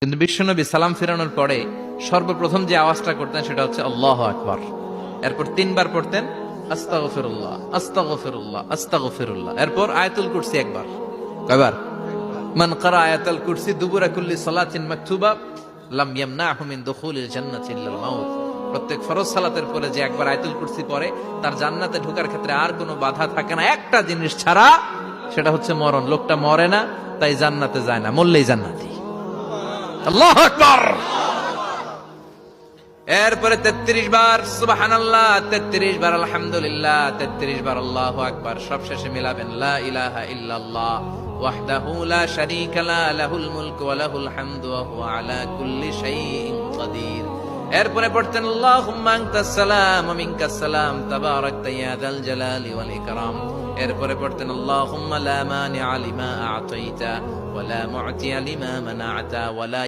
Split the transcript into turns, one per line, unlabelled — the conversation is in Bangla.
কিন্তু বিশ্বনবী সালাম ফিরানোর পরে সর্বপ্রথম যে আওয়াজটা করতেন সেটা হচ্ছে আল্লাহু আকবার। এরপর 3 বার পড়তেন আস্তাগফিরুল্লাহ আস্তাগফিরুল্লাহ আস্তাগফিরুল্লাহ। এরপর আয়াতুল কুরসি একবার। কয়বার? মান ক্বারা আয়াতুল কুরসি দুবুরা কুল্লি সালাতিন মাকতুবা লাম ইয়ামনাহু মিন দুখুলিল জান্নাতি ইল্লাল মাউত। প্রত্যেক ফরজ সালাতের পরে যে একবার আয়াতুল কুরসি পড়ে তার জান্নাতে ঢোকার ক্ষেত্রে আর কোনো বাধা থাকে না, একটা জিনিস ছাড়া, সেটা হচ্ছে মরণ। লোকটা মরে না, তাই জান্নাতে যায় না, মরলেই জান্নাতি। আল্লাহু আকবার। এরপরে 33 বার সুবহানাল্লাহ, 33 বার আলহামদুলিল্লাহ, 33 বার আল্লাহু আকবার। সবশেষে মিলাবেন লা ইলাহা ইল্লাল্লাহ ওয়াহদাহু লা শারীকা লা লাহুল মুলকু ওয়া লাহুল হামদু ওয়া হুয়া আলা কুল্লি শাইইন কাদির। এরপরে পড়তেন আল্লাহুম্মা আনতাস সালাম ওয়া মিনকাস সালাম তাবারাকতা ইয়া যাল জালালি ওয়াল ইকরাম। এরপরে পড়তেন আল্লাহুম্মা লা মানিআ লিমা আ'তাইতা ওয়া লা মু'তিয়া লিমা মানা'তা ওয়া লা